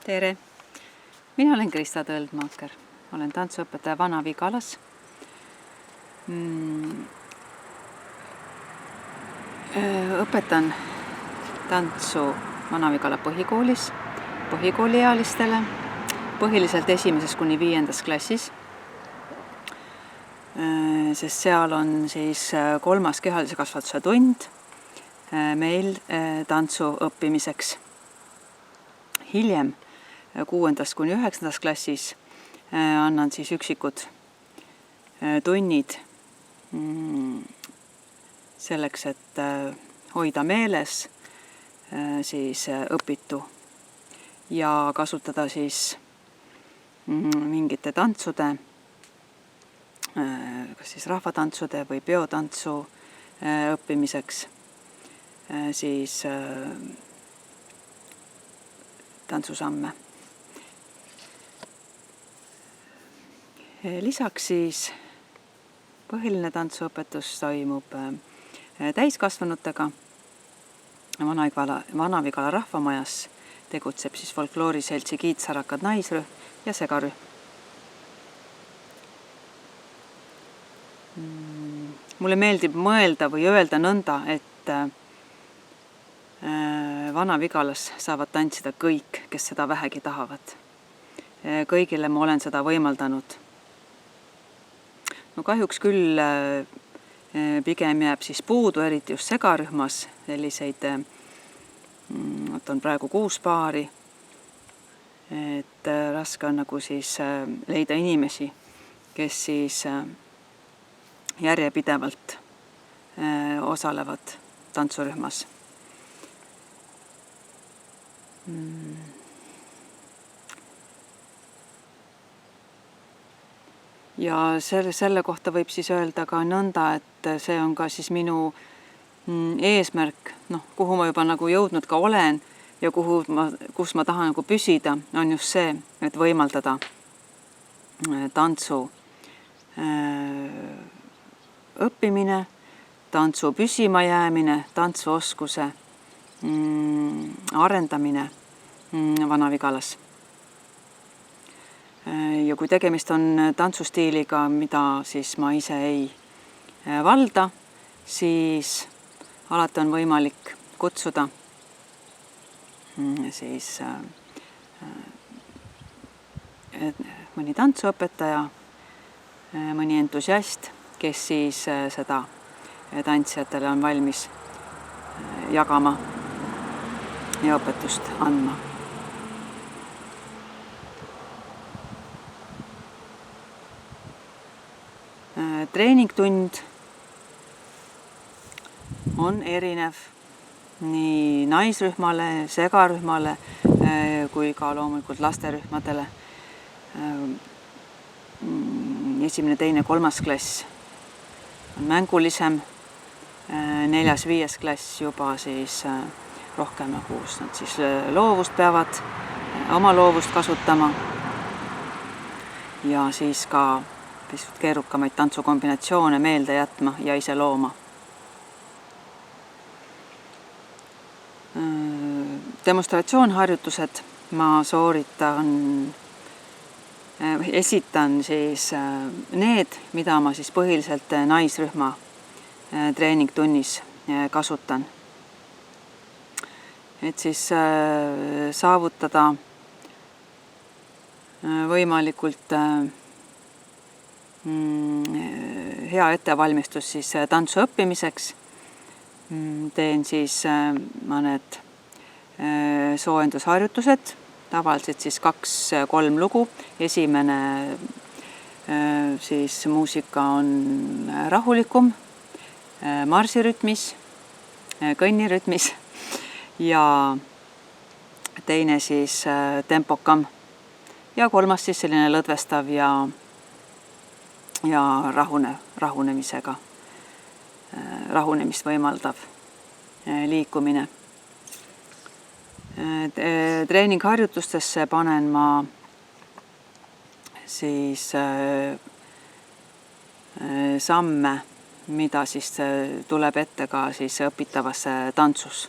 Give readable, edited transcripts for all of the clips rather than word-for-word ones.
Tere! Mina olen Krista Tõldmaaker. Olen tantsuõpetaja Vana-Vigalas. Õpetan tantsu Vana-Vigala põhikoolis, põhikooliealistele, põhiliselt 1. kuni 5. klassis, sest seal on siis 3. kehalise kasvatuse tund meil tantsu õppimiseks. Hiljem 6. kuni 9. klassis annan siis üksikud tunnid selleks, et hoida meeles siis õpitu ja kasutada siis mingite tantsude, kas siis rahvatantsude või peotantsu õppimiseks siis tantsusamme. Lisaks siis põhiline tantsuõpetus toimub täiskasvanutega. Vana-Vigala rahvamajas tegutseb siis folklooriseltsi Kiitsarakad naisrühm ja segarühm. Mulle meeldib mõelda või öelda nõnda, et Vana-Vigalas saavad tantsida kõik, kes seda vähegi tahavad. Kõigile ma olen seda võimaldanud. No kahjuks küll pigem jääb siis puudu, eriti just segarühmas, selliseid, on praegu 6 paari, et raske on nagu siis leida inimesi, kes siis järjepidevalt osalevad tantsurühmas. Ja selle kohta võib siis öelda ka nõnda, et see on ka siis minu eesmärk, kuhu ma juba nagu jõudnud ka olen ja kus ma tahan nagu püsida, on just see, et võimaldada tantsu õppimine, tantsu püsima jäämine, tantsuoskuse arendamine Vana-Vigalas. Ja kui tegemist on tantsustiiliga, mida siis ma ise ei valda, siis alati on võimalik kutsuda siis mõni tantsuõpetaja, mõni entusiast, kes siis seda tantsijatele on valmis jagama ja õpetust andma. Treeningtund on erinev nii naisrühmale, segarühmale kui ka loomulikult lasterühmadele. 1., 2., 3. klass on mängulisem, 4., 5. klass juba siis rohkem nagu nad siis loovust peavad, oma loovust kasutama ja siis ka pisut keerukamaid tantsukombinatsioone meelde jätma ja ise looma. Demonstratsioonharjutused ma esitan siis need, mida ma siis põhiliselt naisrühma treeningtunnis kasutan. Et siis saavutada võimalikult hea ettevalmistus siis tantsu õppimiseks. Teen siis mõned soojendusharjutused, tavaliselt siis 2-3 lugu. Esimene siis muusika on rahulikum, marsirütmis, kõnnirütmis ja teine siis tempokam ja 3. siis selline lõdvestav ja rahunemisega, rahunemist võimaldav liikumine. Treeningharjutustesse panen ma siis samme, mida siis tuleb ette ka siis õpitavas tantsus.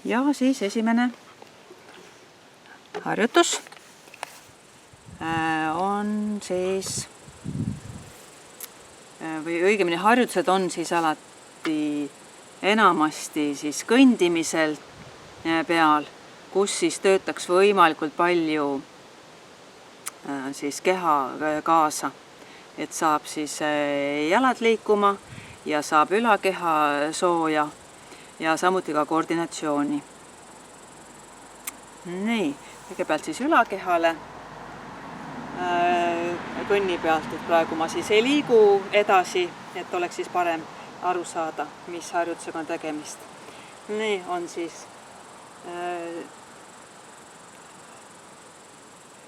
Ja siis esimene harjutus on siis, või õigemini harjutused on siis alati enamasti siis kõndimisel peal, kus siis töötaks võimalikult palju siis keha kaasa, et saab siis jalad liikuma ja saab ülakeha sooja ja samuti ka koordinatsiooni. Nii, kõigepealt siis ülakehale kõnni pealt, et praegu ma siis ei liigu edasi, et oleks siis parem aru saada, mis harjutusega on tegemist. Nii on siis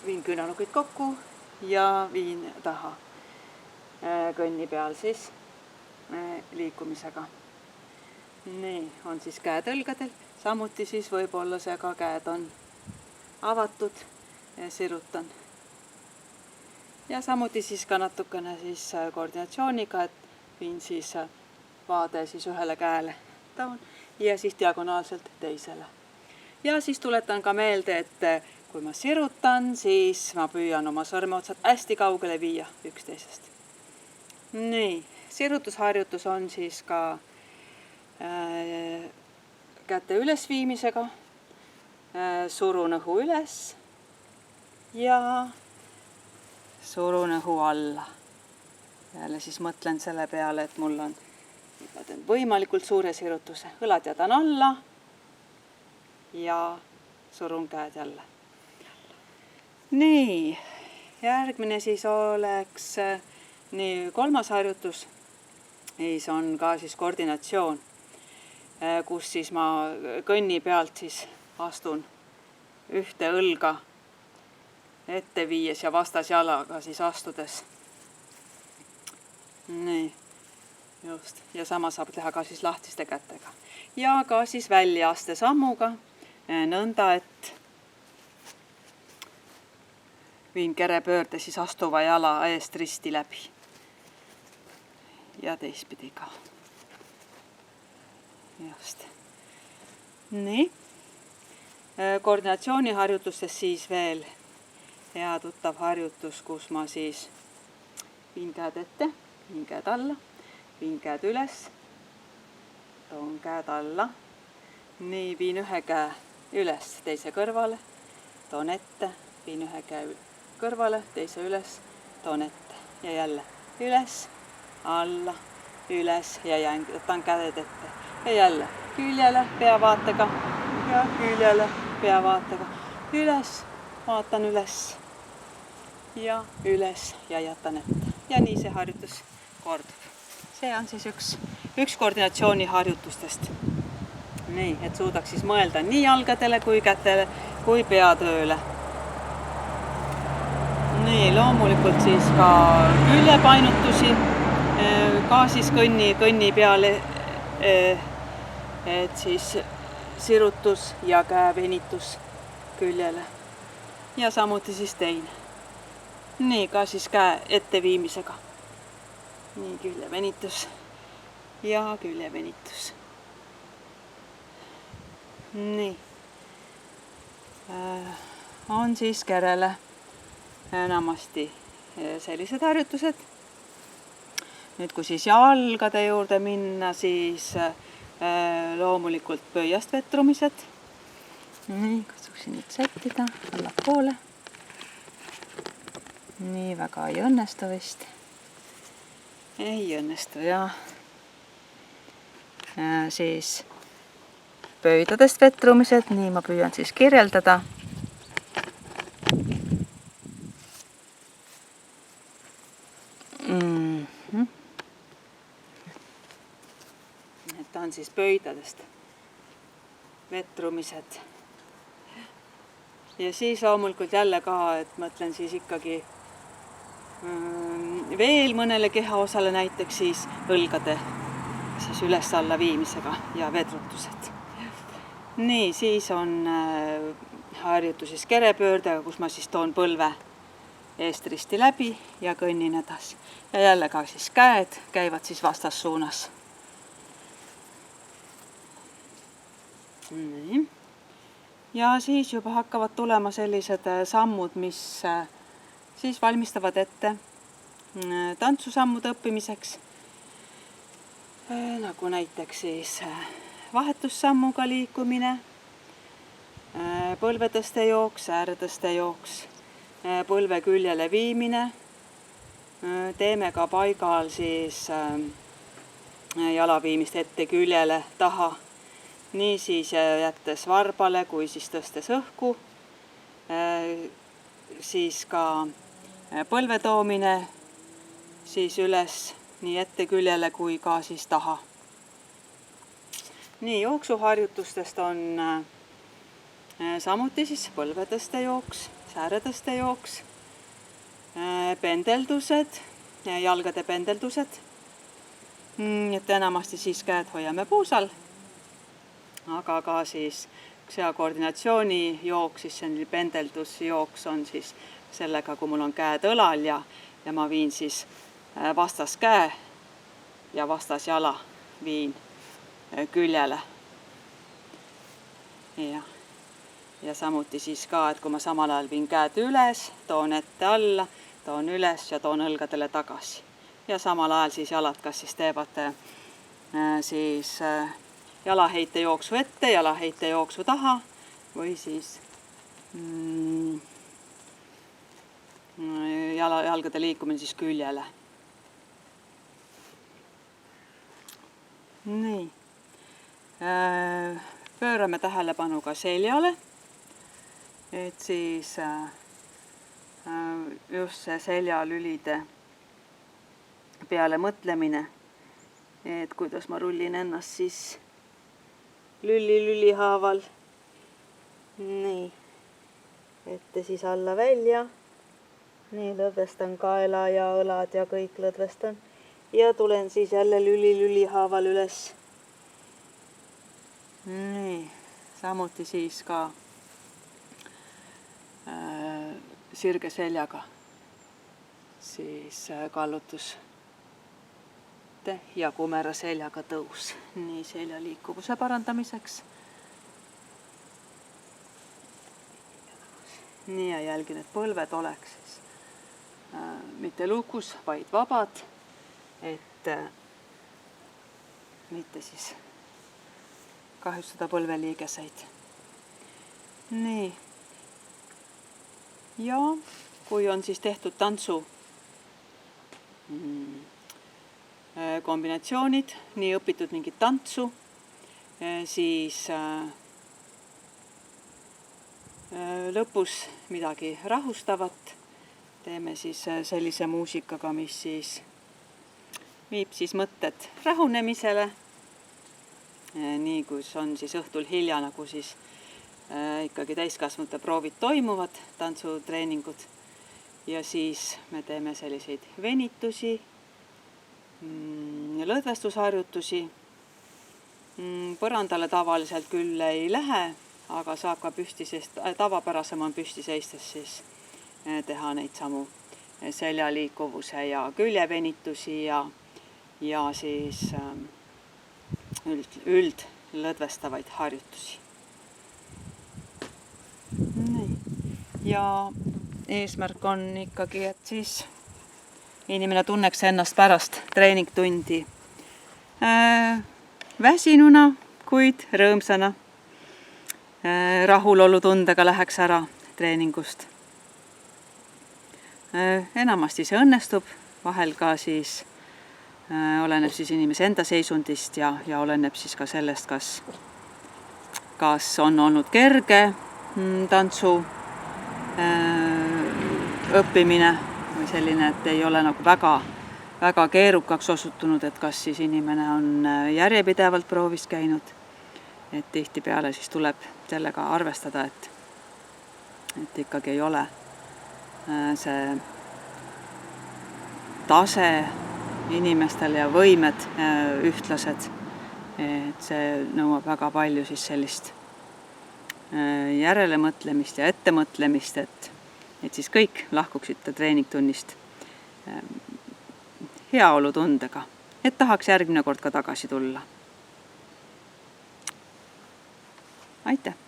viin küünanukid kokku ja viin taha kõnni peal siis liikumisega. Nii on siis käed õlgadel, samuti siis võib-olla see ka käed on avatud, sirutan. Ja samuti siis ka natukene siis koordinatsiooniga, et viin siis vaade siis ühele käele taun ja siis diagonaalselt teisele. Ja siis tuletan ka meelde, et kui ma sirutan, siis ma püüan oma sõrmeotsad hästi kaugele viia üksteisest. Nii, sirutusharjutus on siis ka käte ülesviimisega, surun õhu üles ja surun õhu alla. Jälle siis mõtlen selle peale, et mul on võimalikult suure sirutuse. Õlad jätan alla ja surun käed jälle. Nii, järgmine siis oleks nii kolmas harjutus. Siis on ka siis koordinatsioon, kus siis ma kõnni pealt siis astun ühte õlga ette viies ja vastasjalaga siis astudes. Nii, just. Ja sama saab teha ka siis lahtiste kätega. Ja ka siis väljaaste sammuga, nõnda, et viin kerepöörde siis astuva jala eest risti läbi. Ja teistpidi ka. Just. Nii. Koordinatsiooniharjutustes siis veel hea tuttav harjutus, kus ma siis viin käed ette, viin käed alla, viin käed üles, toon käed alla. Nii, viin ühe käe üles teise kõrvale, toon ette, viin ühe käe kõrvale, teise üles, toon ette ja jälle üles, alla, üles ja jätan käed ette. Ja jälle küljele peavaatega ja küljele peavaatega. Üles, vaatan üles ja üles ja jätan ette. Ja nii see harjutus kordub. See on siis üks koordinatsiooni harjutustest. Nii, et suudaks siis mõelda nii jalgadele kui kätele kui peatööle. Nii, loomulikult siis ka küljepainutusi, ka siis kõnni peale, et siis sirutus ja käevenitus küljele. Ja samuti siis teine. Nii, ka siis käe etteviimisega. Nii, küljevenitus ja küljevenitus. Nii. On siis kerele enamasti sellised harjutused. Nüüd, kui siis jalgade juurde minna, siis loomulikult pöiast vetrumised. Nii, katsuksin nüüd sättida allapoole. Nii, väga ei õnnestu vist. Ei õnnestu, ja siis pöidadest vetrumised, nii ma püüan siis kirjeldada. Et on siis pöidadest vetrumised. Ja siis loomulikult jälle ka, et mõtlen siis ikkagi veel mõnele kehaosale, näiteks siis õlgade siis üles-alla viimisega ja vedrutused. Nii, siis on harjutus siis kerepöördega, kus ma siis toon põlve eest risti läbi ja kõnnin edasi. Ja jälle ka siis käed käivad siis vastassuunas. Nii. Ja siis juba hakkavad tulema sellised sammud, mis siis valmistavad ette tantsusammude õppimiseks. Nagu näiteks siis vahetussammuga liikumine, põlvetõstejooks, ääretõstejooks, põlve küljele viimine. Teeme ka paigal siis jala viimist ette küljele taha, nii siis jättes varbale kui siis tõstes õhku. Siis ka põlve toomine siis üles nii ette küljele kui ka siis taha. Nii, jooksuharjutustest on samuti siis põlvetõstejooks, ääretõstejooks, pendeldused, jalgade pendeldused, et enamasti siis käed hoiame puusal, aga ka siis hea koordinatsiooni jooks, siis see pendeldusjooks on siis sellega, kui mul on käed õlal ja ma viin siis vastas käe ja vastas jala viin küljele. Ja samuti siis ka, et kui ma samal ajal viin käed üles, toon ette alla, toon üles ja toon õlgadele tagasi. Ja samal ajal siis jalad kas siis teevad siis jalaheite jooksu ette, jalaheite jooksu taha või siis jalgade liikumine siis küljele. Nii. Pöörame tähelepanu ka seljale, et siis just see seljalülide peale mõtlemine, et kuidas ma rullin ennast siis lüli haaval. Nii, ette siis alla välja. Nii, lõdvestan kaela ja õlad ja kõik lõdvestan. Ja tulen siis jälle lüli haaval üles. Nii, samuti siis ka sirge seljaga siis kallutus ja kumera seljaga tõus. Nii, selja liikuvuse parandamiseks. Nii, ja jälgin, et põlved oleks siis mitte lukus, vaid vabad, et mitte siis kahjustada põlveliigeseid. Nii. Ja kui on siis tehtud tantsu kombinatsioonid, nii õpitud mingit tantsu, siis lõpus midagi rahustavat. Teeme siis sellise muusikaga, mis siis viib siis mõtted rahunemisele. Nii, kus on siis õhtul hilja, nagu siis ikkagi täiskasvanute proovid toimuvad, tantsutreeningud. Ja siis me teeme selliseid venitusi, lõdvestusharjutusi. Põrandale tavaliselt küll ei lähe, aga saab ka püstisest, tavapärasem on püstiseistes siis teha neid samu seljaliikuvuse ja küljevenitusi ja siis üld lõdvestavaid harjutusi. Ja eesmärk on ikkagi, et siis inimene tunneks ennast pärast treeningtundi väsinuna, kuid rõõmsana. Rahulolutundega läheks ära treeningust. Enamasti see õnnestub, vahel ka siis oleneb siis inimese enda seisundist ja oleneb siis ka sellest, kas on olnud kerge tantsu õppimine või selline, et ei ole nagu väga keerukaks osutunud, et kas siis inimene on järjepidevalt proovis käinud, et tihtipeale siis tuleb sellega arvestada, et ikkagi ei ole see tase inimestel ja võimed ühtlased, et see nõuab väga palju siis sellist järelemõtlemist ja ettemõtlemist, et siis kõik lahkuksid treeningtunnist heaolutundega, et tahaks järgmine kord ka tagasi tulla. aitäh!